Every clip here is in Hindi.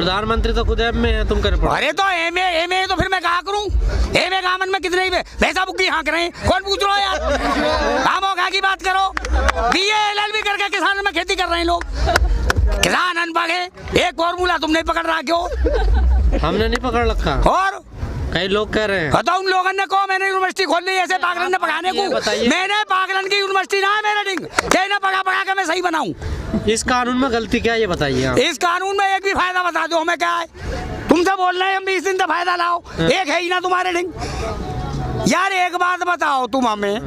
प्रधानमंत्री तो खुद एम में है, तुम करे। अरे तो एम ए तो फिर मैं कहा करूं? एम ए गामन में कितने भैंसा बुक्की हाँक रहे हैं, कौन पूछ रहा है यार? काम होगा की बात करो। BA LLB करके किसान में खेती कर रहे हैं लोग। किसान अनपढ़ है। एक फॉर्मूला तुम नहीं पकड़ रहा क्यों? हमने नहीं पकड़ रखा, और कई लोग कह रहे हैं। बताओ उन लोगों ने कहो मैंने यूनिवर्सिटी खोल ली ऐसे पागलन ने पढ़ाने को। मैंने पागलन की यूनिवर्सिटी ना है मेरा डिंग, ना पढ़ा के मैं सही बनाऊं। इस कानून में गलती क्या है ये बताइए आप। इस कानून में एक भी फायदा बता दो हमें क्या है? तुमसे बोल रहे हैं हम 20 दिन का फायदा लाओ, एक है ही ना तुम्हारे डिंग। यार एक बात बताओ तुम हमें,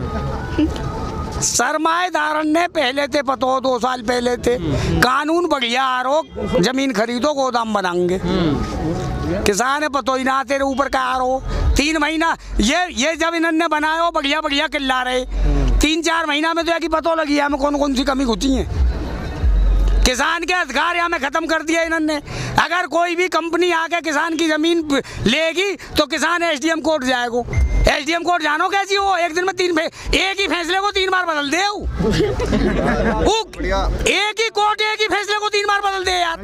सरमाएदारन ने पहले थे पतो 2 साल पहले थे कानून बढ़िया आरोप, जमीन खरीदो गोदाम बनाएंगे। किसान है पतो ही ना तेरे ऊपर का आरोप। 3 महीना ये जब इन्होंने बनाया बढ़िया बढ़िया किल्ला रहे, 3-4 महीना में तो यार की पतो लगी है हमें कौन सी कमी घुसी है। किसान के अधिकार यहाँ में खत्म कर दिया इन्होंने। अगर कोई भी कंपनी आके किसान की जमीन लेगी तो किसान SDM कोर्ट जाएगा। SDM कोर्ट जानो कैसी हो, एक दिन में एक ही फैसले को 3 बार बदल दे। एक ही कोर्ट एक ही फैसले को 3 बार बदल दे यार।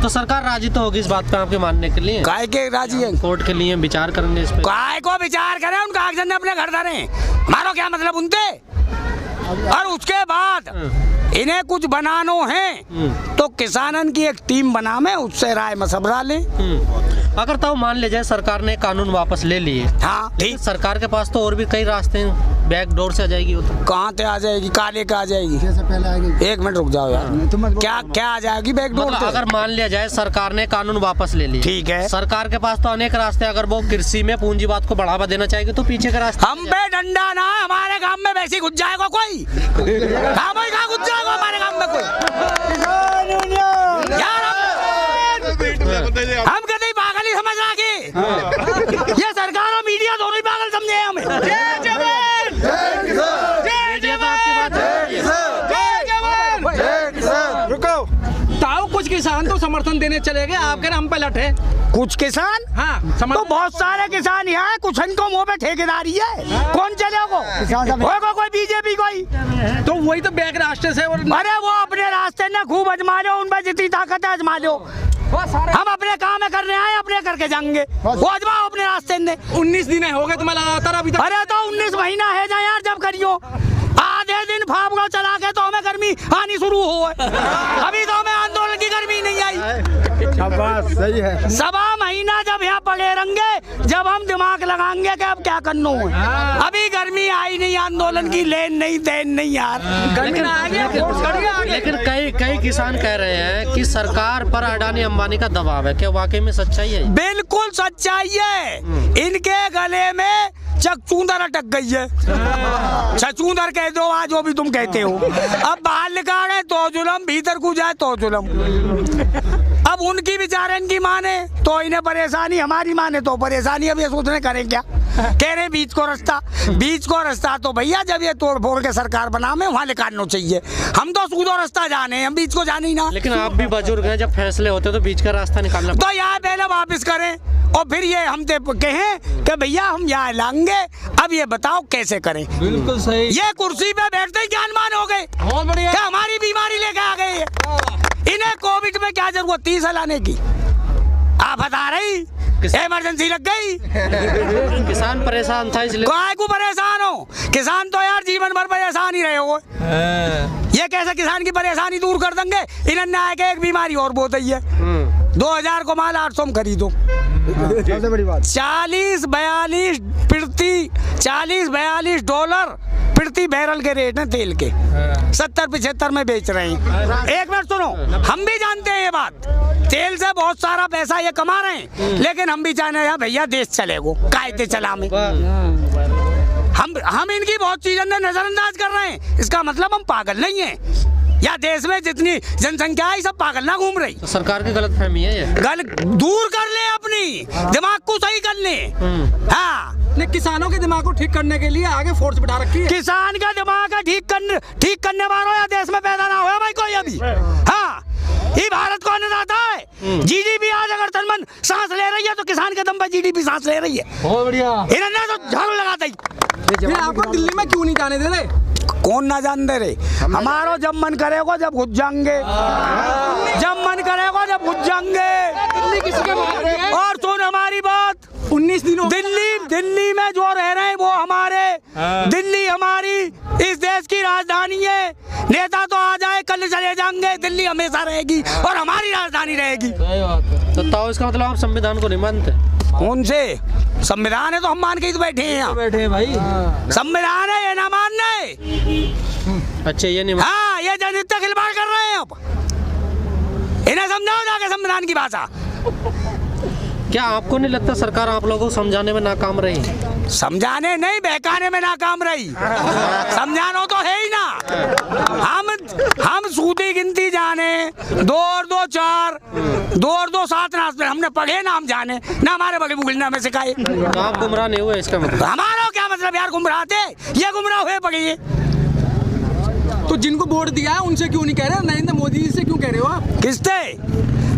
तो सरकार राजी तो होगी इस बात पे आपके मानने के लिए? काय के राजी है? कोर्ट के लिए विचार करेंगे इस पे। काय को विचार करें, उन कागजात ने अपने घर धरे, हमारा क्या मतलब उनसे? और उसके बाद इन्हें कुछ बनानो है तो किसानन की एक टीम बना में उससे राय मशवरा ले। अगर तो मान ले जाए सरकार ने कानून वापस ले लिए, हाँ ठीक, सरकार के पास तो और भी कई रास्ते हैं, बैक डोर से आ जाएगी वो तो। कहाँ से आ जाएगी? काले का आ जाएगी? पहले आएगी। 1 मिनट रुक जाओ यार, क्या आ जाएगी बैक डोर? मतलब अगर मान लिया जाए सरकार ने कानून वापस ले लिया, ठीक है, सरकार के पास तो अनेक रास्ते। अगर वो कृषि में पूंजीवाद को बढ़ावा देना चाहेगी तो पीछे का रास्ता। हम पे डंडा ना, हमारे गांव में वैसे घुस जाएगा कोई? कहाँ घुस जाएगा हमारे गांव में कोई? यार हम कभी पागल ही समझ रहा कि ये सरकार और मीडिया दोनों ही पागल समझे हमें। जय जवान, जय जवान। रुको ताऊ, कुछ किसान तो समर्थन देने चले गए, आप कह रहे हम पे लटे। कुछ किसान? हाँ, तो बहुत सारे किसान यहाँ है, कुछ इनको मुँह पे ठेकेदारी है। कौन चलेगा? कोई BJP कोई तो वही तो बैक रास्ते से। अरे वो अपने रास्ते ने खूब आजमा लो, उनमें जितनी ताकत है आजमा लो। हम अपने काम में करने आए, अपने करके जाएंगे, वो आजमाओ अपने रास्ते ने। 19 दिन हो गए तुम्हें लगातार अभी तक? अरे तो 19 महीना है जा यार, जब करियो आधे दिन फाफड़ा चला के तो हमें गर्मी आनी शुरू हो। अभी तो हमें आंदोलन की गर्मी नहीं आई। सही है। 1.25 महीना जब यहाँ पड़े रहेंगे, जब हम दिमाग लगाएंगे कि अब क्या करना है। अभी गर्मी आई नहीं, आंदोलन की लेन नहीं देन नहीं यार। लेकिन कई किसान कह रहे हैं कि सरकार पर अडानी अंबानी का दबाव है, क्या वाकई में सच्चाई है? बिल्कुल सच्चाई है। इनके गले में चकचूंदर अटक गई है। छचूंदर कह दो आज, जो भी तुम कहते हो। अब बाहर लिखा गए तो जुलम, भीतर को जाए तो जुलम। अब उनकी बेचारे इनकी माने तो इन्हें परेशानी, हमारी माने तो परेशानी। अब ये सोचने करें क्या? कह रहे बीच को रास्ता तो भैया जब ये तोड़ फोड़ के सरकार बना में वहाँ निकालना चाहिए। हम तो सूदो रास्ता जाने, हम बीच को जाने ही ना। लेकिन आप भी बुजुर्ग हैं, जब फैसले होते तो बीच का रास्ता निकालना तो यहाँ पहले वापिस करें और फिर ये हम कहें कि भैया हम यहाँ लाएंगे, अब ये बताओ कैसे करें। बिल्कुल सही। ये कुर्सी पे बैठते ही ज्ञानमान हो गए, बहुत बढ़िया। क्या हमारी बीमारी लेके आ गई? इन्हें कोविड में क्या जरूरत थी लाने की? आप बता रही इमरजेंसी लग गई। किसान परेशान था इसलिए। काय को परेशान हो? किसान तो यार जीवन भर परेशान ही रहे हो। ये कैसे किसान की परेशानी दूर कर देंगे? इन्होंने आके एक बीमारी और बोत है। 2000 को माल 800 में खरीदो। सबसे बड़ी बात 40-42 डॉलर प्रति बैरल के रेट हैं तेल के। 70-75 में बेच रहे हैं। एक मिनट सुनो, हम भी जानते हैं ये बात, तेल से बहुत सारा पैसा ये कमा रहे हैं, लेकिन हम भी चाहते हैं भैया देश चलेगो, कायदे चला में। हम इनकी बहुत चीजें नजरअंदाज कर रहे हैं, इसका मतलब हम पागल नहीं है। या देश में जितनी जनसंख्या है सब पागल ना घूम रही। तो सरकार की गलतफहमी है ये। दूर कर ले, अपनी दिमाग को सही कर ले। हाँ, किसानों के दिमाग को ठीक करने के लिए आगे फोर्स बिठा रखी है। किसान का दिमाग का ठीक करने वालों या देश में पैदा ना हुआ भाई कोई अभी। हाँ, ये भारत को अन्नदाता है। GDP आज अगर तनमन सांस ले रही है तो किसान के दम पर GDP सांस ले रही है। बहुत बढ़िया। इन्होंने तो झाड़ू लगाता ही। आपको दिल्ली में क्यों नहीं जाने दे रहे? कौन ना जान दे रहे? हमारो जब मन करेगा जब घुस जाएंगे, जब मन करेगा जब घुस जाएंगे। और सुन हमारी बात, 19 दिनों दिल्ली में जो रह रहे हैं वो हमारे, दिल्ली हमारी इस देश की राजधानी है। नेता तो आ जाए कल चले जाएंगे, दिल्ली हमेशा रहेगी और हमारी राजधानी रहेगी। तो ताऊ इसका मतलब आप संविधान को नहीं मानते? उनसे संविधान है तो हम मान के ही तो बैठे हैं यहाँ। बैठे भाई, संविधान है, ये ना मानना है। अच्छा ये नहीं हाँ, ये जनहित खिलवाड़ कर रहे हैं। अब इन्हें समझाओ जाके संविधान की भाषा। क्या आपको नहीं लगता सरकार आप लोगों को समझाने में नाकाम रही? समझाने नहीं, बहकाने में नाकाम रही। समझाना तो है ही ना। हम सूदी गिनती जाने, 2 और 2 4, 2 और 2 7 ना हमने पढ़े ना हम जाने ना हमारे बड़े बुगलना में सिखाए। तो आप गुमराह नहीं हुए इसका मतलब? हमारा क्या मतलब यार, गुमराह थे, ये गुमराह हुए पड़े। तो जिनको वोट दिया है उनसे क्यों नहीं कह रहे? नरेंद्र मोदी जी से क्यों कह रहे हो आप? किससे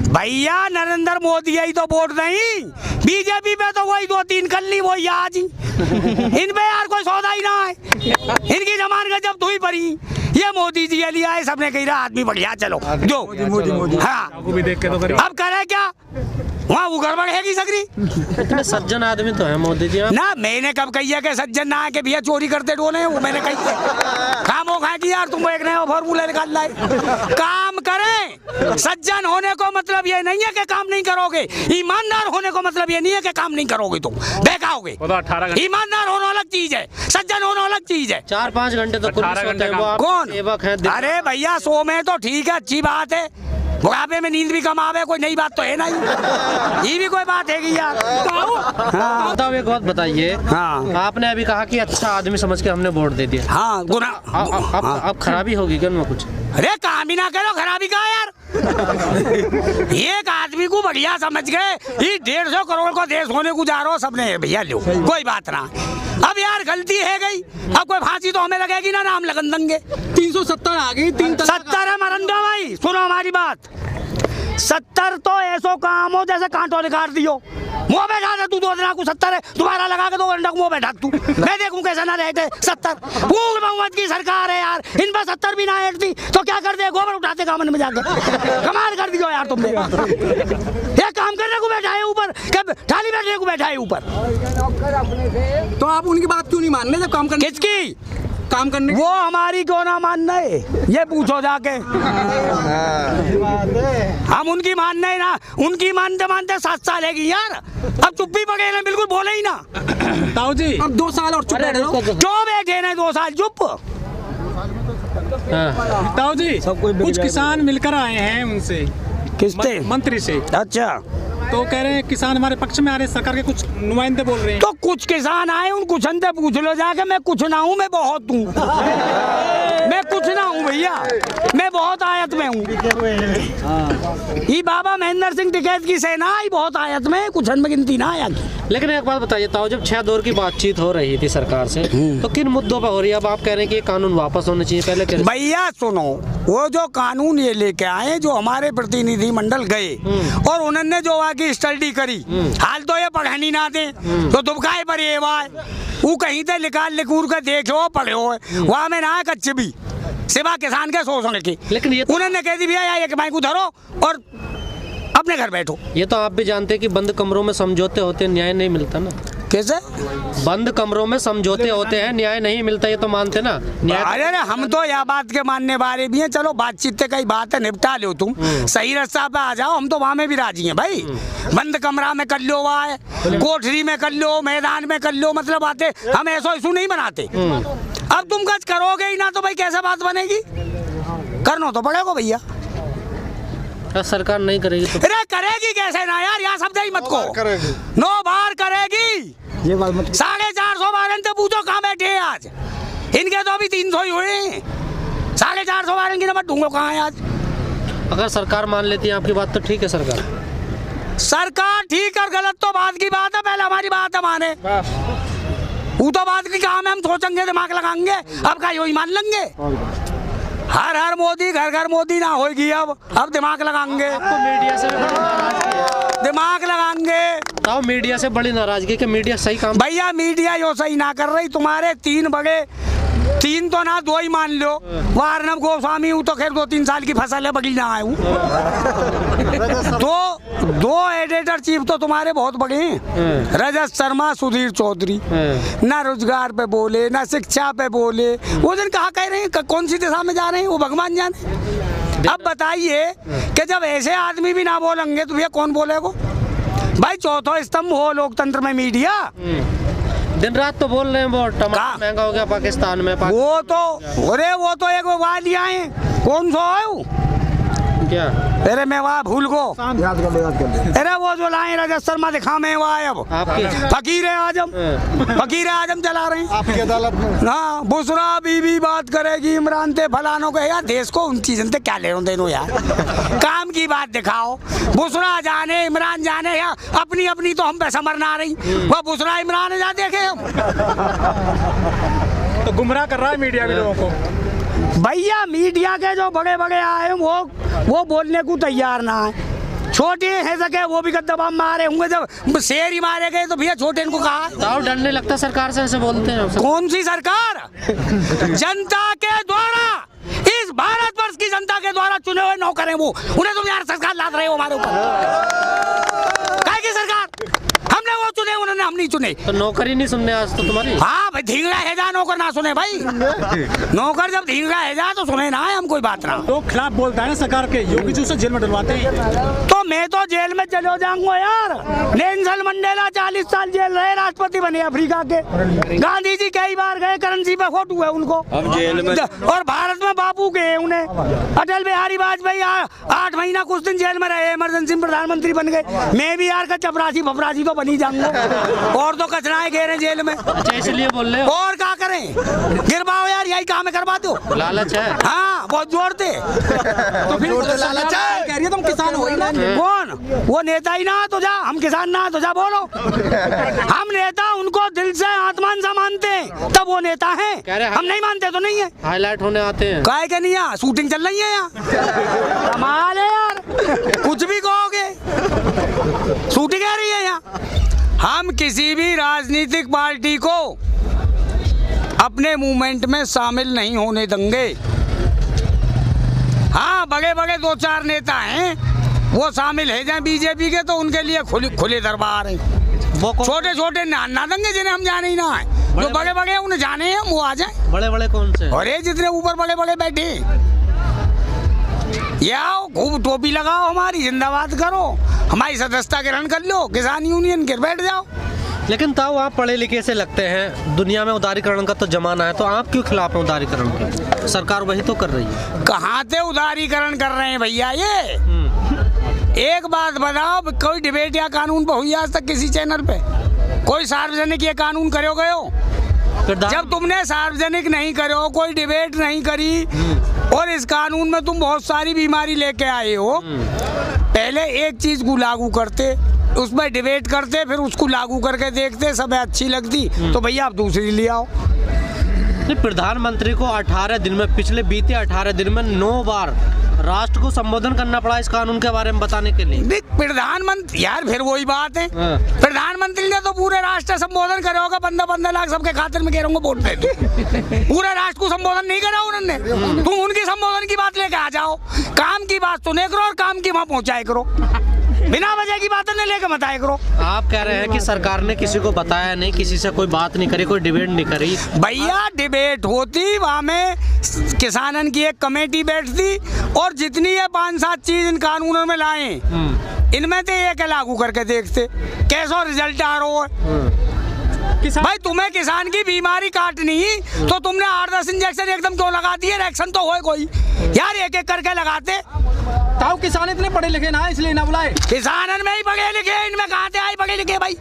भैया? नरेंद्र मोदी ही तो वोट नहीं, बीजेपी पे तो वही 2-3 कर ली, वही आज ही। इन पे यार कोई सौदा ही ना है, इनकी जमान का जब हुई पड़ी। ये मोदी जी लिया है, सबने कही रहा आदमी बढ़िया, चलो जो मोदी। हाँ, अब करे क्या वहाँ वो गड़बड़ है की सकरी। इतने सज्जन आदमी तो है मोदी जी। ना मैंने कब कही है कि सज्जन ना है कि भैया चोरी करते डोले हैं, वो मैंने कही है। खामो खा की यार तुम एक नया फॉर्मूला निकाल लाए। काम करें, सज्जन होने को मतलब ये नहीं है कि काम नहीं करोगे, ईमानदार होने को मतलब ये नहीं है कि काम नहीं करोगे, तुम बेकाओगे। ईमानदार होना अलग चीज है, सज्जन होना अलग चीज है। 4-5 घंटे तो कौन सेवक है? अरे भैया 100 में तो ठीक है, अच्छी बात है। बुढ़ापे में नींद भी कम आवे, कोई नई बात तो है नहीं, ये भी कोई बात है कि यार। हाँ। बताओ एक बात बताइए। हाँ। आपने अभी कहा कि अच्छा आदमी समझ के हमने वोट दे दिया। हाँ, गुना अब खराबी होगी क्या उनमें कुछ? अरे काम ही ना करो, खराबी का यार। एक आदमी को बढ़िया समझ गए, ये 150 करोड़ का देश होने को जा रहा हो, सबने भैया लो, कोई बात ना। अब यार गलती है गई, अब कोई फांसी तो हमें लगेगी ना, नाम लगन देंगे। 370 आ गई, 70 है मरंदो भाई, सुनो हमारी बात। 70 तो ऐसो काम हो जैसे कांटों निकाल दियो, मुँह बैठा दे तू 2 दिन को 70 है, दोबारा लगा के 2 घंटा मुँह बैठा तू, मैं देखूं कैसा ना रहते 70। फूल मोहम्मद की सरकार है यार, इन पर 70 भी ना हेटती तो क्या कर दे, गोबर उठाते कामन में जाकर। कमाल कर दियो यार तुमने, ये काम करने को बैठा है ऊपर, थाली बैठने को बैठा है ऊपर। तो आप उनकी बात क्यों नहीं मान रहे जब काम करने? किसकी काम करने? वो हमारी क्यों ना मानना है, ये पूछो जाके। हम उनकी मानना है ना, उनकी मानते मानते 7 साल है यार, अब चुप्पी पकड़े ना, बिल्कुल बोले ही ना। ताऊ जी अब 2 साल और चुप बैठे रहो। क्यों बैठे ना 2 साल चुप? ताऊ जी कुछ किसान मिलकर आए हैं उनसे, किससे? मंत्री से। अच्छा, तो कह रहे हैं किसान हमारे पक्ष में आ रहे हैं, सरकार के कुछ नुमाइंदे बोल रहे हैं। तो कुछ किसान आए, उन कुछ से पूछ लो जाके। मैं कुछ ना हूँ, मैं बहुत हूँ। मैं कुछ ना हूँ भैया, मैं बहुत आयत में हूँ। ये बाबा महेंद्र सिंह टिकैत की सेना ही बहुत आयत में, कुछ में गिनती ना आया। लेकिन एक बात बताइए ताऊ, जब 6 दौर की बातचीत हो रही थी सरकार से, तो किन मुद्दों पर हो रही है? अब आप कह रहे हैं कि ये कानून वापस होने चाहिए, पहले भैया सुनो, वो जो कानून ये लेके आए, जो हमारे प्रतिनिधि मंडल गए और उन्होंने जो आगे स्टडी करी, हाल तो ये पढ़ानी ना दे तो दुबकाए पर ये वो कहीं से लिखूर के देखो पढ़ो, वहाँ में ना कच्चे भी सिवा किसान के शोषण की। लेकिन ये उन्होंने कह दी भैया एक माइक धरो और अपने घर बैठो। ये तो आप भी जानते हैं कि बंद कमरों में समझौते होते न्याय नहीं मिलता ना। कैसे? बंद कमरों में समझौते होते हैं, न्याय नहीं मिलता, ये तो मानते ना न्याय। अरे हम तो यह बात के मानने वाले भी हैं, चलो बातचीत से कई बात है निपटा लो, तुम सही रास्ता पे आ जाओ, हम तो वहाँ में भी राजी हैं भाई। बंद कमरा में कर लो, वहाँ कोठरी में कर लो, मैदान में कर लो, मतलब बातें हम ऐसा इशू नहीं बनाते। अब तुम कुछ करोगे ही ना तो भाई कैसे बात बनेगी? करना तो पड़ेगा भैया। सरकार नहीं करेगी तो? अरे करेगी कैसे ना यार, यहाँ समझ ही मत को, 9 बार करेगी। 450 बार तो पूछो कहाँ बैठे हैं आज, इनके तो अभी 300 ही हुए, 450 बार इनकी नंबर ढूंढो कहाँ है आज। अगर सरकार मान लेती है आपकी बात तो ठीक है। सरकार ठीक और गलत तो बात की बात है, पहले हमारी बात है माने, वो तो बात की काम है, हम सोचेंगे दिमाग लगाएंगे, अब का यही मान लेंगे। हर मोदी घर मोदी ना होगी, अब दिमाग लगाएंगे, मीडिया से दिमाग लगाएंगे। तो मीडिया से बड़ी नाराजगी कि मीडिया सही काम, भैया मीडिया यो सही ना कर रही, तुम्हारे 3 बड़े, 3 तो ना 2 ही मान लो, वो अर्नब गोस्वामी हूँ तो खैर 2-3 साल की फसल है, बगी ना आए हूँ। 2 एडिटर चीफ तो तुम्हारे बहुत बड़े हैं, रजत शर्मा, सुधीर चौधरी, ना रोजगार पे बोले, ना शिक्षा पे बोले। वो दिन कहाँ कह रहे हैं, कौन सी दिशा में जा रहे हैं, वो भगवान जाने। अब बताइए कि जब ऐसे आदमी भी ना बोलेंगे तो भैया कौन बोलेगा? भाई चौथा स्तंभ हो लोकतंत्र में मीडिया। दिन रात तो बोल रहे हैं वो टमाटर महंगा हो गया पाकिस्तान में। वो तो एक वालिया है, कौन सा है वो? क्या? अरे मैं वहाँ भूल गो, याद कर ले। अरे वो जो लाए रजत शर्मा दिखा में वो आए, अब फकीर आजम चला रहे हैं आपकी अदालत में। हाँ, बुशरा बीबी बात करेगी इमरान ते फलानों को। यार देश को उन चीजों से क्या लेना देना यार, काम की बात दिखाओ। बुशरा जाने इमरान जाने, या अपनी अपनी तो हम पे समर ना रही, वो बुशरा इमरान जा देखे हम। तो गुमराह कर रहा है मीडिया भी लोगों को। भैया मीडिया के जो बड़े बड़े आए वो बोलने को तैयार ना है। छोटे हैं सके वो भी गद्दाबाम मारे होंगे, जब शेर ही मारे गए तो भैया छोटे इनको कहा। तो डरने लगता सरकार से ऐसे बोलते हैं। कौन सी सरकार? जनता के द्वारा, इस भारतवर्ष की जनता के द्वारा चुने हुए नौकर हैं वो, उन्हें तुम यार सरकार लाद रहे हो हमारे ऊपर। काय की सरकार? हमने वो चुने, उन्होंने हम नहीं चुने। तो नौकरी नहीं सुनने आज तो तुम्हारी। हाँ भाई, धींगड़ा है जा नौकर ना सुने भाई। नौकर जब धींगड़ा है जा तो सुने ना, हम कोई बात ना। तो खिलाफ बोलता है ना सरकार के, योगी जी उसे जेल में डलवाते हैं। तो मैं तो जेल में चलो जाऊंगा यार। नेल्सन मंडेला 40 साल जेल रहे, राष्ट्रपति बने अफ्रीका के। गांधी जी कई बार गए, करेंसी पे फोटो है उनको अब जेल में। और भारत में बापू के हैं उन्हें। अटल बिहारी वाजपेयी 8 महीना कुछ दिन जेल में रहे, इमरजेंसी में प्रधानमंत्री बन गए। मैं भी यार का चपरासी फपरासी तो बनी जाऊंगा, और तो कचराए गए रहे जेल में। अच्छा, इसलिए बोल रहे हो। और क्या करें, गिरवाओ यार, यही काम है, करवा दो। लालच है। हाँ, बहुत जोड़ते। तो फिर लालच है कह रही है, तुम किसान हो ही ना। कौन? वो नेता ही ना तो जा, हम किसान ना तो जा बोलो। हम नेता उनको दिल से आत्मान से मानते हैं, तब वो नेता है। हम नहीं मानते तो नहीं है। हाईलाइट होने आते हैं। काहे के नहीं, यहाँ शूटिंग चल रही है, यहाँ कमाल है यार, कुछ भी कहोगे, शूटिंग आ रही है यहाँ। हम किसी भी राजनीतिक पार्टी को अपने मूवमेंट में शामिल नहीं होने देंगे। हाँ, बड़े बड़े 2-4 नेता हैं, वो शामिल है जाए बीजेपी के, तो उनके लिए खुले दरबार है। वो छोटे छोटे ना देंगे जिन्हें हम जाने ही ना है। जो बड़े बड़े उन्हें जाने हैं, वो आ जाए। बड़े बड़े कौन से? अरे जितने ऊपर बड़े बड़े बैठे, आओ खूब टोपी लगाओ, हमारी जिंदाबाद करो, हमारी सदस्यता ग्रहण कर लो, किसान यूनियन के बैठ जाओ। लेकिन ताऊ आप पढ़े लिखे से लगते हैं, दुनिया में उदारीकरण का तो जमाना है, तो आप क्यों खिलाफ हैं उदारीकरण के? सरकार वही तो कर रही है। कहाँ से उदारीकरण कर रहे हैं भैया ये? एक बात बताओ, कोई डिबेट या कानून पे हुई आज तक किसी चैनल पे? कोई सार्वजनिक ये कानून करो गयो? जब तुमने सार्वजनिक नहीं करो, कोई डिबेट नहीं करी, और इस कानून में तुम बहुत सारी बीमारी लेके आए हो, पहले एक चीज को लागू करते, उसमें डिबेट करते, फिर उसको लागू करके देखते, सब अच्छी लगती तो भैया आप दूसरी ले आओ। प्रधानमंत्री को 18 दिन में, पिछले बीते 18 दिन में 9 बार राष्ट्र को संबोधन करना पड़ा इस कानून के बारे में बताने के लिए। प्रधानमंत्री यार, फिर वही बात है, प्रधानमंत्री ने तो पूरे राष्ट्र संबोधन करे होगा, 15-15 लाख सबके खातिर में कह रहा हूँ वोट दे दो। पूरे राष्ट्र को संबोधन नहीं करा उन्होंने। तुम उनकी संबोधन की बात लेके आ जाओ, काम की बात सुने करो और काम की वहाँ पहुँचाए करो, बिना वजह की बात नहीं लेके बताया करो। आप कह रहे हैं कि सरकार ने किसी को बताया नहीं, किसी से कोई बात नहीं करी, कोई डिबेट नहीं करी। भैया डिबेट होती, वहाँ में किसानन की एक कमेटी बैठती, और जितनी ये 5-7 चीज इन कानूनों में लाए, इनमें से एक लागू करके देखते कैसा रिजल्ट आ रहा है। भाई तुम्हें किसान की बीमारी काटनी, तो तुमने 8-10 इंजेक्शन एकदम क्यों लगा दिए? रिएक्शन तो होए कोई यार, एक एक करके लगाते। ताऊ किसान इतने पढ़े लिखे ना, इसलिए ना बुलाए। किसानन में ही पढ़े लिखे, इनमें कहाँ से आए पढ़े लिखे भाई?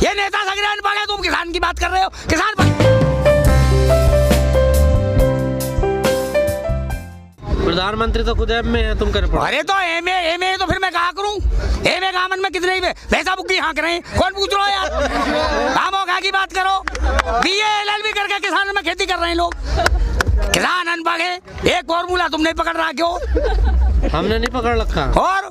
ये नेता सगरे पढ़े, तुम किसान की बात कर रहे हो? किसान प्रधानमंत्री तो खुद एमए है, तुम कर पढ़ो। अरे तो एमए तो फिर मैं कहा करूं? एमए गामन में कितने भैंसा बुक्की हाँक रहे हैं, कौन पूछ रहा है यार? कामों की बात करो, बीए LLB करके किसान में खेती कर रहे हैं लोग। किसान अनपढ़ है, एक फॉर्मूला तुम नहीं पकड़ रहा क्यों? हमने नहीं पकड़ रखा, और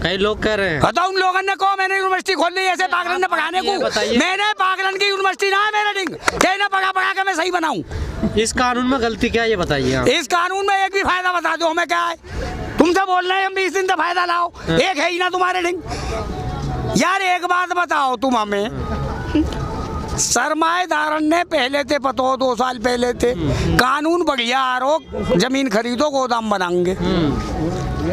कई लोग कह रहे हैं। तो उन लोगों ने कहो मैंने यूनिवर्सिटी खोल ली ऐसे पागलन ने पढ़ाने को। मैंने पागलन की यूनिवर्सिटी ना है मेरा डिंग, ना पढ़ा के मैं सही बनाऊं। इस कानून में गलती क्या है ये बताइए आप। इस कानून में एक भी फायदा बता दो हमें क्या है? तुमसे बोल रहे हैं हम 20 दिन का फायदा लाओ, एक है ही ना तुम्हारे ढंग। यार एक बात बताओ तुम हमें, सरमाएदारन ने पहले थे पतो 2 साल पहले थे कानून बढ़िया आरोप, जमीन खरीदो गोदाम बनाएंगे।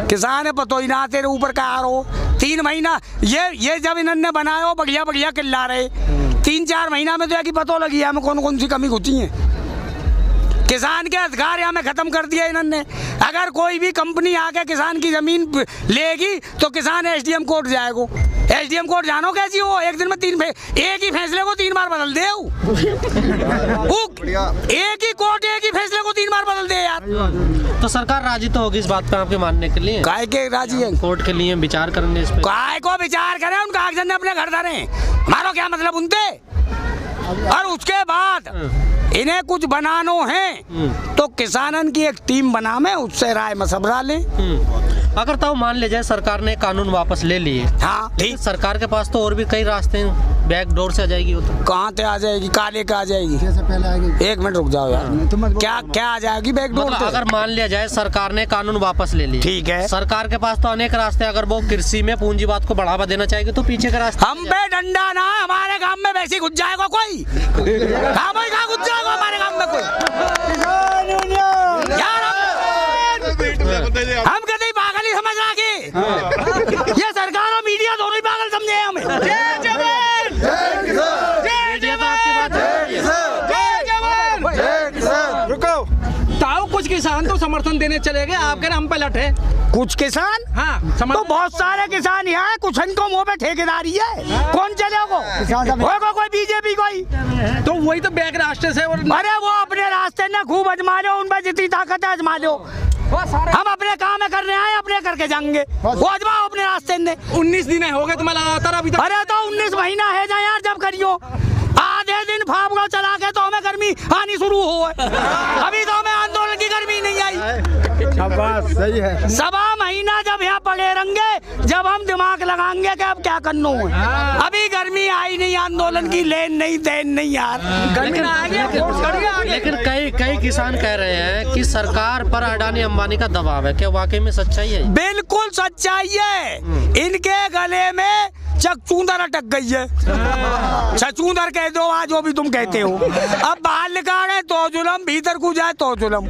किसान है पतो ही ना तेरे ऊपर का आरोप 3 महीना ये जब इन्होंने बनाया बढ़िया बढ़िया किल्ला रहे 3-4 महीना में तो या कि पतो लगी हमें कौन कौन सी कमी घुसी है। किसान के अधिकार यहाँ में खत्म कर दिया इन्होंने। अगर कोई भी कंपनी आके किसान की जमीन लेगी तो किसान एसडीएम कोर्ट जाएगा। एसडीएम कोर्ट जानो कैसी हो, एक दिन में एक ही फैसले को 3 बार बदल दे। एक ही कोर्ट एक ही फैसले को 3 बार बदल दे यार। तो सरकार राजी तो होगी इस बात पे आपके मानने के लिए? काय के राजी है? कोर्ट के लिए विचार करेंगे इस पे? काय को विचार करें, उन कागजात ने अपने घर धरे, हमारा क्या मतलब उनसे। और उसके बाद इन्हें कुछ बनानो है तो किसानन की एक टीम बना में उससे राय मशवरा लें। अगर तो मान ले जाए सरकार ने कानून वापस ले लिए, हाँ ठीक, सरकार के पास तो और भी कई रास्ते हैं, बैक डोर से आ जाएगी वो तो। कहाँ से आ जाएगी, काले का आ जाएगी? पहले आएगी। 1 मिनट रुक जाओ यार, क्या क्या आ जाएगी बैक डोर मतलब से? अगर मान लिया जाए सरकार ने कानून वापस ले लिया, ठीक है, सरकार के पास तो अनेक रास्ते, अगर वो कृषि में पूंजीवाद को बढ़ावा देना चाहेगी तो पीछे का रास्ता। हम पे डंडा ना, हमारे गांव में वैसे घुस जाएगा कोई, कहाँ घुस जाएगा हमारे गांव में कोई यार। हम कभी पागल ही समझ रहा कि ये सरकार और मीडिया दोनों ही पागल समझे हमें। ताऊ कुछ किसान तो समर्थन देने चले गए, आप कह रहे हम पे लटे। कुछ किसान, हाँ, तो बहुत सारे किसान यहाँ है, कुछ इनको मुंह पे ठेकेदारी है, कौन चलेगा? होगा कोई बीजेपी कोई, तो वही तो बैक रास्ते से। और अरे वो अपने रास्ते ने खूब आजमा लो, उनमें जितनी ताकत है आजमा लो। हम अपने काम में करने आए, अपने करके जाएंगे, वो आजमाओ अपने रास्ते ने। 19 दिन हो गए तुम्हें लगातार अभी तक। अरे तो 19 महीना है जा यार, जब करियो आधे दिन फावगा चला के तो हमें गर्मी आनी शुरू हो, अभी तो हमें आंदोलन की गर्मी नहीं आई। सही है। 1.25 महीना जब यहाँ पड़े रहेंगे, जब हम दिमाग लगाएंगे कि अब क्या करना है। अभी गर्मी आई नहीं, आंदोलन की लेन नहीं देन नहीं यार। लेकिन कई किसान कह रहे हैं कि सरकार पर अडानी अंबानी का दबाव है, क्या वाकई में सच्चाई है? बिल्कुल सच्चाई है, इनके गले में चकचूंदर अटक गई है। चकचूंदर कह दो आज, जो भी तुम कहते हो। अब बाहर निकाले तो जुलम, भीतर को जाए तो जुलम।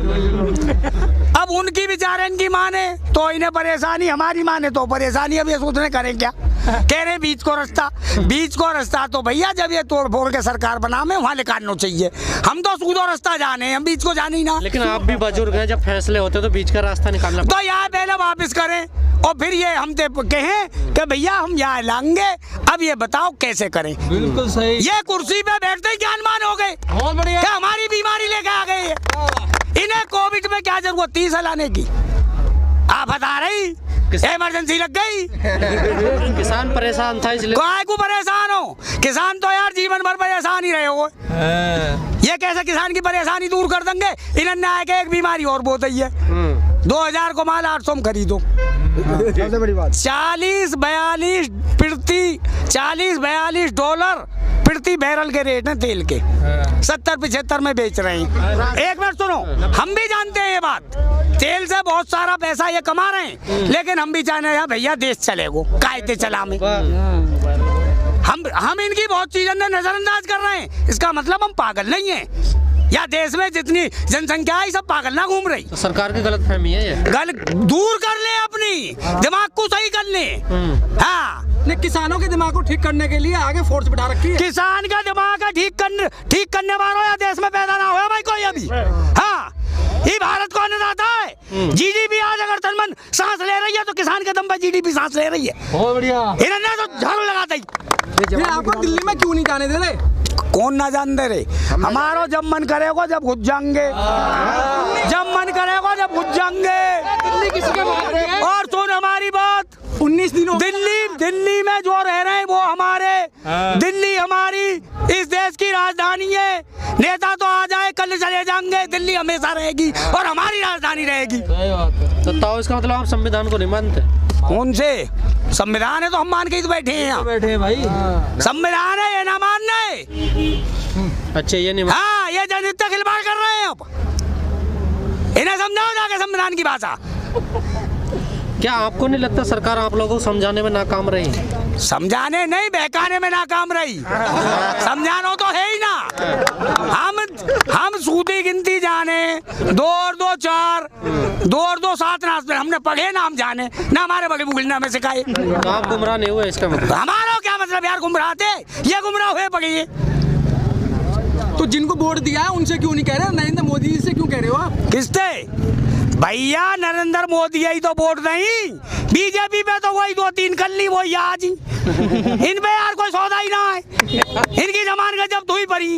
अब उनकी विचार इनकी माने तो इन्हें परेशानी, हमारी माने तो परेशानी। अब ये सोचने करें क्या, कह रहे बीच को रास्ता तो भैया जब ये तोड़ फोड़ के सरकार बना में वहाँ निकालना चाहिए। हम तो सूदो रास्ता जाने, हम बीच को जाने ही ना। लेकिन आप भी बुजुर्ग हैं, जब फैसले होते तो बीच का रास्ता निकालना तो यहाँ पहले वापस करें और फिर ये हमसे कहें कि भैया हम यहाँ लाएंगे, अब ये बताओ कैसे करें। बिल्कुल सही। ये कुर्सी पे बैठते ही ज्ञानमान हो गए, बहुत बढ़िया। क्या हमारी बीमारी लेके आ गए। इन्हें कोविड में क्या जरूरत थी लाने की, आप बता रही इमरजेंसी लग गई। किसान परेशान था इसलिए। काय को परेशान हो, किसान तो यार जीवन भर परेशान ही रहे हो। ये कैसे किसान की परेशानी दूर कर देंगे? इन्होंने आके एक बीमारी और बोत है, 2000 को माल 800 में खरीदो। सबसे बड़ी बात 40-42 डॉलर प्रति बैरल के रेट हैं तेल के, 70-75 में बेच रहे हैं। एक मिनट सुनो, हम भी जानते हैं ये बात, तेल से बहुत सारा पैसा ये कमा रहे हैं, लेकिन हम भी चाहते हैं भैया देश चलेगो, कायदे चला में। हम इनकी बहुत चीजें नजरअंदाज कर रहे हैं, इसका मतलब हम पागल नहीं है, या देश में जितनी जनसंख्या है सब पागल ना घूम रही। तो सरकार की गलतफहमी है ये, गलत दूर कर ले, अपनी दिमाग को सही कर ले। हाँ, किसानों के दिमाग को ठीक करने के लिए आगे फोर्स बिठा रखी है। किसान का दिमाग का ठीक करने वालों या देश में पैदा ना हुआ भाई कोई अभी। हाँ, ये भारत को अन्नदाता है। जीडीपी आज अगर तनमन सांस ले रही है तो किसान के दम पर जीडीपी सांस ले रही है। बहुत बढ़िया। इन्होंने तो झाड़ू लगाता ही। फिर आपको दिल्ली में क्यों नहीं जाने दे रहे? कौन ना जान दे रहे, हमारो जब मन करेगा जब घुस जाएंगे, जब मन करेगा जब घुस जाएंगे। दिल्ली किसके बात है? और सुन हमारी बात, 19 दिनों दिल्ली में जो रह रहे हैं वो हमारे, दिल्ली हमारी इस देश की राजधानी है। नेता तो आ जाए कल चले जाएंगे, दिल्ली हमेशा रहेगी और हमारी राजधानी रहेगी। तो इसका मतलब आप संविधान को नहीं मानते? उनसे संविधान है तो हम मान के ही तो बैठे हैं यहाँ। बैठे हैं भाई, संविधान है, ये ना मानना है। अच्छा ये नहीं हाँ, ये जनहित खिलवाड़ कर रहे हैं। अब इन्हें समझाओ जाके संविधान की भाषा। क्या आपको नहीं लगता सरकार आप लोगों को समझाने में नाकाम रही? समझाने नहीं, बहकाने में नाकाम रही। समझाना तो है ही ना। हम सूदी गिनती जाने, 2 और 2 4, 2 और 2 7 ना हमने पढ़े ना हम जाने, ना हमारे बड़े बुगलना में सिखाए। तो आप गुमराह नहीं हुए इसका मतलब? हमारा क्या मतलब यार, गुमराह थे, ये गुमराह हुए पड़े। तो जिनको वोट दिया है उनसे क्यों नहीं कह रहे, नरेंद्र मोदी जी से क्यों कह रहे हो आप? किससे भैया? नरेंद्र मोदी ही तो वोट नहीं, बीजेपी पे तो वही 2-3 कर ली, वही आज ही। इन पे यार कोई सौदा ही ना है, इनकी जमान गजब धुई पड़ी।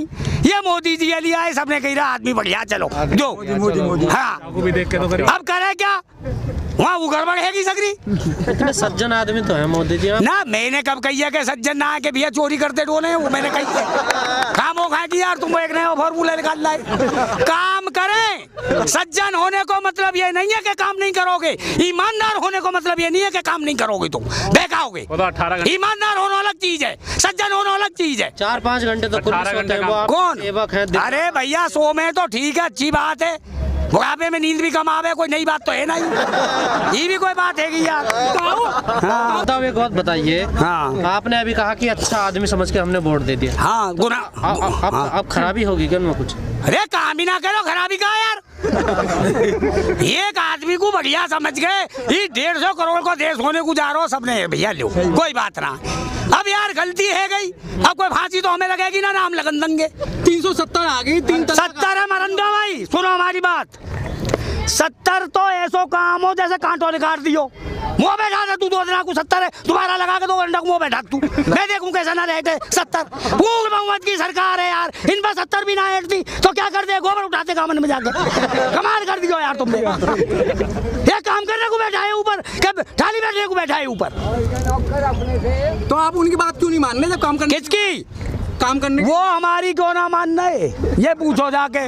ये मोदी जी लिए आए, सबने कही रहा आदमी बढ़िया, चलो जो मोदी हाँ अब करे क्या, वहाँ वो गड़बड़ है की सकरी। इतने सज्जन आदमी तो है मोदी जी आप। ना मैंने कब कही है कि सज्जन ना है कि भैया चोरी करते डोले, वो मैंने कही है। खामो खा की यार तुम एक नया फॉर्मूला निकाल लाए। काम करें, सज्जन होने को मतलब ये नहीं है कि काम नहीं करोगे, ईमानदार होने को मतलब ये नहीं है कि काम नहीं करोगे, तुम बेकाओगे। ईमानदार होना अलग चीज है, सज्जन होना अलग चीज है। 4-5 घंटे तो पुलिस होते हैं, वो आप कौन सेवक हैं। अरे भैया 100 में तो ठीक है, अच्छी बात है, बुढ़ापे में नींद भी कम आवे, कोई नई बात तो है नहीं, ये भी कोई बात है कि यार। हाँ। बताओ एक बात बताइए। हाँ। आपने अभी कहा कि अच्छा आदमी समझ के हमने वोट दे दिया। हाँ गुनाह। अब खराबी होगी क्या उनमें कुछ? अरे काम भी ना करो, खराबी का यार। एक आदमी को बढ़िया समझ गए, ये 150 करोड़ को देश होने को जा रहा हो, सबने भैया लो, कोई बात ना। अब यार गलती है गई, अब कोई फांसी तो हमें लगेगी ना, नाम लगन देंगे। 370 आ गई, 3 70 है मरन दो भाई, सुनो हमारी बात। 70 तो ऐसो काम हो जैसे कांटो निकाल दियो, मुँह बैठा दे तू 2 दिन को 70 है, दोबारा लगा के 2 घंटा मुँह बैठा तू, मैं देखूं कैसा ना रहते 70। पूर्ण बहुमत की सरकार है यार, इन पर 70 भी ना हटती तो क्या कर दे, गोबर उठाते गामन में जाकर, कमाल कर दियो यार तुमने। ये काम करने को बैठा है ऊपर, कब थाली बैठने को बैठा है ऊपर। तो आप उनकी बात क्यों नहीं मान रहे जब काम करने? किसकी काम करने? वो हमारी क्यों ना मानना है, ये पूछो जाके।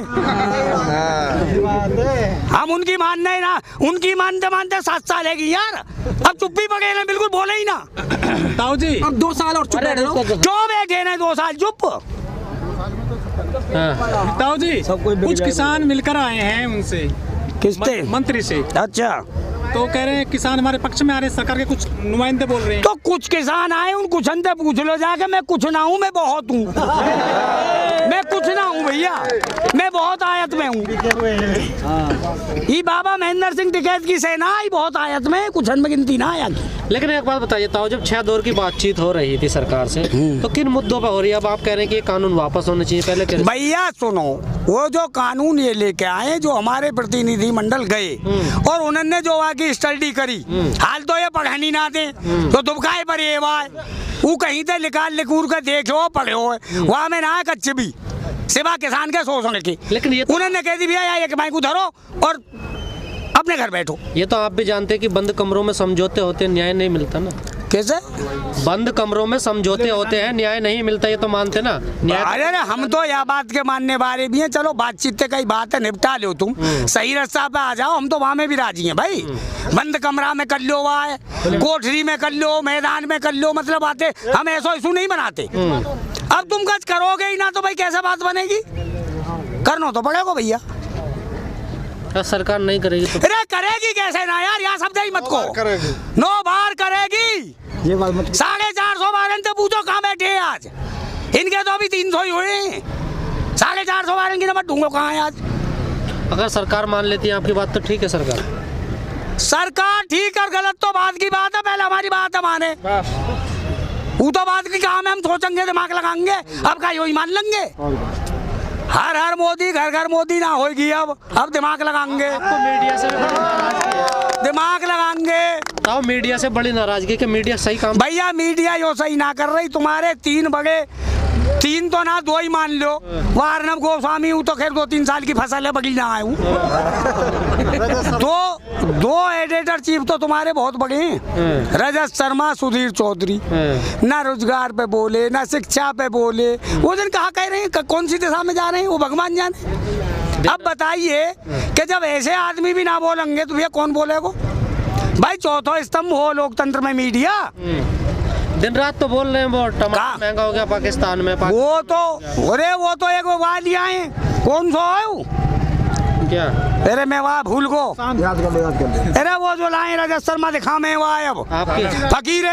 हम उनकी मानना है ना, उनकी मानते मानते 7 साल है कि यार, अब चुप भी पड़े ना, बिल्कुल बोले ही ना। ताऊ जी अब 2 साल और चुप रहो। क्यों बैठे ना 2 साल चुप? ताऊ जी कुछ किसान मिलकर आए हैं उनसे, किससे? मंत्री से। अच्छा, तो कह रहे हैं किसान हमारे पक्ष में आ रहे हैं, सरकार के कुछ नुमाइंदे बोल रहे हैं। तो कुछ किसान आए, उन कुछ अंदर पूछ लो जाके। मैं कुछ ना हूँ, मैं बहुत हूँ। मैं कुछ ना हूँ भैया, मैं बहुत आयत में हूँ। ये बाबा महेंद्र सिंह टिकैत की सेना ही बहुत आयत में, कुछ में गिनती ना आया। लेकिन एक बात बताइए ताऊ, जब 6 दौर की बातचीत हो रही थी सरकार से, तो किन मुद्दों पर हो रही है? अब आप कह रहे हैं कि ये कानून वापस होने चाहिए, पहले भैया सुनो, वो जो कानून ये लेके आए, जो हमारे प्रतिनिधि मंडल गए और उन्होंने जो आगे स्टडी करी, हाल तो ये पढ़नी ना दे तो दुबकाए पर ये वो कहीं से निकाल लिखूर कर देखो पढ़ो, वहाँ में ना कच्चे भी सिवा किसान के शोषण की। लेकिन ये उन्होंने कह दी भैया एक भाई को धरो और अपने घर बैठो। ये तो आप भी जानते हैं कि बंद कमरों में समझौते होते हैं, न्याय नहीं मिलता ना। कैसे? बंद कमरों में समझौते होते हैं, न्याय नहीं मिलता, ये तो मानते ना न्याय। अरे हम तो यह बात के मानने वाले भी हैं, चलो बातचीत से कई बात है निपटा लो, तुम सही रास्ता पे आ जाओ, हम तो वहाँ में भी राजी हैं भाई। बंद कमरा में कर लो, वहाँ कोठरी में कर लो, मैदान में कर लो, मतलब बातें हम ऐसा इशू नहीं बनाते। अब तुम कुछ करोगे ही ना तो भाई कैसे बात बनेगी? करना तो पड़ेगा भैया। सरकार नहीं करेगी तो? अरे करेगी कैसे ना यार, यहाँ शब्द ही मत को, 9 बार करेगी। ये बात मत। 450 बार इनसे पूछो कहाँ बैठे हैं आज, इनके तो अभी 300 ही हुए, 450 बार इनकी नंबर ढूंढो कहाँ है आज। अगर सरकार मान लेती है आपकी बात तो ठीक है। सरकार ठीक और गलत तो बात की बात है, पहले हमारी बात है माने, वो तो बात की काम है, हम सोचेंगे दिमाग लगाएंगे, अब का यही मान लेंगे। हर हर मोदी घर घर मोदी ना होगी, अब दिमाग लगाएंगे, आपको मीडिया से भी बड़ी नाराजगी है। दिमाग लगाएंगे। तो मीडिया से बड़ी नाराजगी कि मीडिया सही काम? भैया मीडिया यो सही ना कर रही, तुम्हारे 3 बड़े, 3 तो ना 2 ही मान लो, वो अर्नब गोस्वामी हूँ तो खैर 2-3 साल की फसल है, बगी ना आए हूँ। तो 2 एडिटर चीफ तो तुम्हारे बहुत बड़े हैं, रजत शर्मा, सुधीर चौधरी, ना रोजगार पे बोले ना शिक्षा पे बोले। वो दिन कहाँ कह रहे हैं, कौन सी दिशा में जा रहे हैं वो भगवान जाने। अब बताइए कि जब ऐसे आदमी भी ना बोलेंगे तो भैया कौन बोलेगा भाई? चौथा स्तंभ हो लोकतंत्र में मीडिया। दिन रात तो बोल रहे हैं वो टमाटर महंगा हो गया पाकिस्तान में। वो तो एक वालिया है, कौन सा है वो? क्या अरे मैं वहाँ भूल को याद कर ले। अरे वो जो लाए राजस्थान में दिखा में वहाँ अब आपके फकीर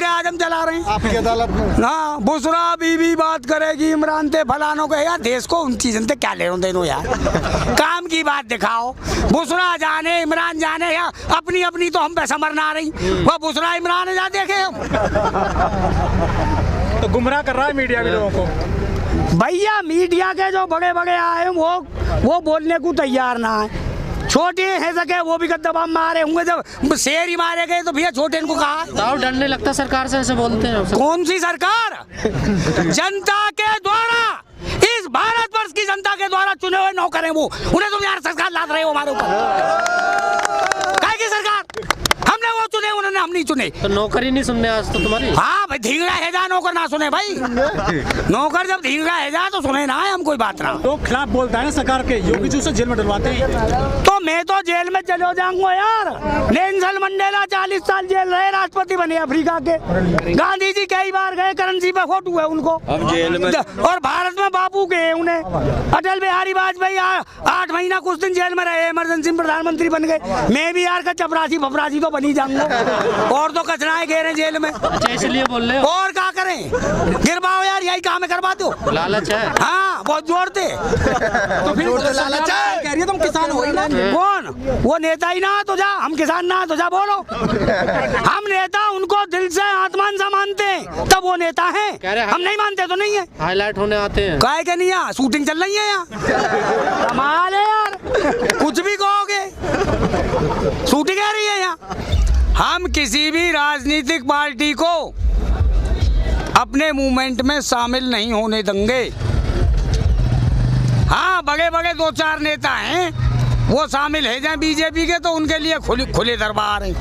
आजम चला रहे हैं आपकी अदालत में ना। बुसरा बीबी बात करेगी इमरान ते फलानों को, यार देश को उन चीजों से क्या ले दे यार। काम की बात दिखाओ। बुसरा जाने इमरान जाने, या अपनी अपनी तो हम पैसा मरना रही, वो बुसरा इमरान जा देखे हम। तो गुमराह कर रहा है मीडिया के लोगों को। भैया मीडिया के जो बड़े बड़े आए वो बोलने को तैयार ना है। छोटे हैं सके वो भी गद्दा मारे होंगे, जब शेर ही मारे गए तो भैया छोटे इनको कहा ताऊ डरने लगता सरकार से, ऐसे बोलते हैं। कौन सी सरकार? जनता के द्वारा, इस भारतवर्ष की जनता के द्वारा चुने हुए नौकर हैं वो, उन्हें तुम यार सरकार लाद रहे हो हमारे ऊपर। काय की सरकार? हमने वो चुने, उन्होंने हम नहीं चुने। तो नौकरी नहीं सुनने आज तो तुम्हारी। हाँ भाई, धींगड़ा है जा नौकर ना सुने भाई। नौकर जब धींगड़ा है जा तो सुने ना, हम कोई बात ना। तो खिलाफ बोलता है ना सरकार के, योगी जी उसे जेल में डलवाते हैं। तो मैं तो जेल में चले जाऊंगा यार। नेल्सन मंडेला 40 साल जेल रहे, राष्ट्रपति बने अफ्रीका के। गांधी जी कई बार गए, करेंसी पे फोटो है उनको। अब जेल में और भारत में बापू गए उन्हें। अटल बिहारी वाजपेयी 8 महीना कुछ दिन जेल में रहे, इमरजेंसी में प्रधानमंत्री बन गए। मैं भी यार का चपरासी फपरासी तो बनी जाऊंगा, और तो कचराए गए रहे जेल में। अच्छा इसलिए बोल रहे हो। और क्या करें, गिरवाओ यार, यही काम है, करवा दो। लालच है। हाँ बहुत जोड़ते। तो फिर लालच है कह रही है, तुम किसान हो ही ना। कौन? वो नेता ही ना तो जा, हम किसान ना तो जा बोलो। हम नेता उनको दिल से आत्मान से मानते हैं, तब वो नेता है। हम नहीं मानते तो नहीं है। हाईलाइट होने आते हैं। काहे के नहीं, यहाँ शूटिंग चल रही है, यहाँ कमाल है यार, कुछ भी कहोगे, शूटिंग आ रही है यहाँ। हम किसी भी राजनीतिक पार्टी को अपने मूवमेंट में शामिल नहीं होने देंगे। हाँ बड़े बड़े 2-4 नेता हैं, वो शामिल है जाए बीजेपी के, तो उनके लिए खुले दरबार हैं।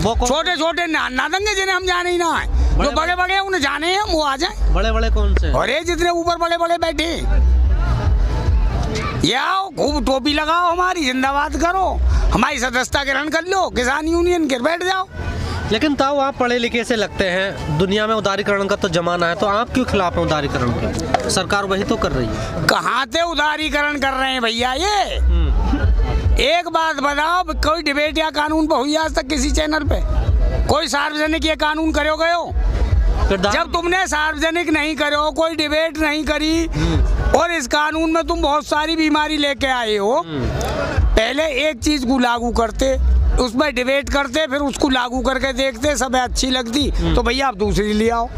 वो छोटे छोटे ना देंगे जिन्हें हम जाने ही ना है। जो बड़े बड़े उन्हें जाने हैं वो आ जाए। बड़े बड़े कौन से? अरे जितने ऊपर बड़े बड़े बैठे, ये आओ खूब टोपी लगाओ, हमारी जिंदाबाद करो, हमारी सदस्यता ग्रहण कर लो, किसान यूनियन के बैठ जाओ। लेकिन ताऊ आप पढ़े लिखे से लगते हैं, दुनिया में उदारीकरण का तो जमाना है, तो आप क्यों खिलाफ हैं उदारीकरण के? सरकार वही तो कर रही है। कहाँ से उदारीकरण कर रहे हैं भैया ये? एक बात बताओ, कोई डिबेट या कानून पे हुई आज तक किसी चैनल पे? कोई सार्वजनिक ये कानून करो गए हो? जब तुमने सार्वजनिक नहीं करो, कोई डिबेट नहीं करी, और इस कानून में तुम बहुत सारी बीमारी लेके आए हो, पहले एक चीज को लागू करते, उसमें डिबेट करते, फिर उसको लागू करके देखते, सब अच्छी लगती तो भैया आप दूसरी ले आओ।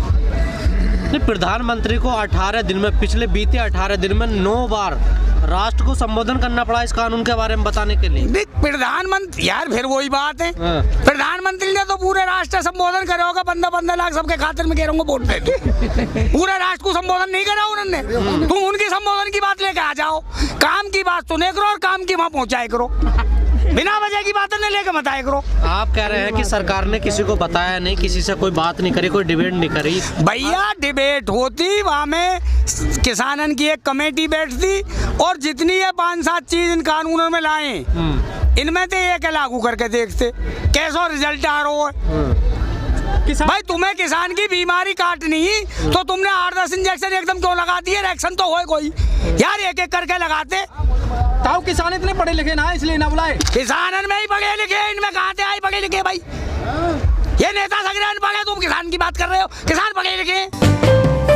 प्रधानमंत्री को 18 दिन में, पिछले बीते 18 दिन में 9 बार राष्ट्र को संबोधन करना पड़ा इस कानून के बारे में बताने के लिए। प्रधानमंत्री यार, फिर वही बात है, प्रधानमंत्री ने तो पूरे राष्ट्र संबोधन करा होगा, 15-15 लाख सबके खातिर में कह रहा हूँ वोट दे दो। पूरे राष्ट्र को संबोधन नहीं करा उन्होंने। तुम उनकी संबोधन की बात लेके आ जाओ, काम की बात सुने करो और काम की वहाँ पहुँचाए करो, बिना वजह की बातें नहीं लेके बताया करो। आप कह रहे हैं कि सरकार ने किसी को बताया नहीं, किसी से कोई बात नहीं करी, कोई डिबेट नहीं करी। भैया डिबेट होती, वहाँ में किसानन की एक कमेटी बैठती, और जितनी ये 5-7 चीज इन कानूनों में लाए, इनमें से एक लागू करके देखते कैसा रिजल्ट आ रहा है। भाई तुम्हें किसान की बीमारी काटनी, तो तुमने 8-10 इंजेक्शन एकदम क्यों लगा दिए? रिएक्शन तो हो कोई यार, एक एक करके लगाते। ताऊ किसान इतने पढ़े लिखे ना, इसलिए ना बुलाए। किसानन में ही पढ़े लिखे, इनमें कहाँ से आए पढ़े लिखे भाई? ये नेता सगरे अनपढ़ है, तुम किसान की बात कर रहे हो? किसान पढ़े लिखे।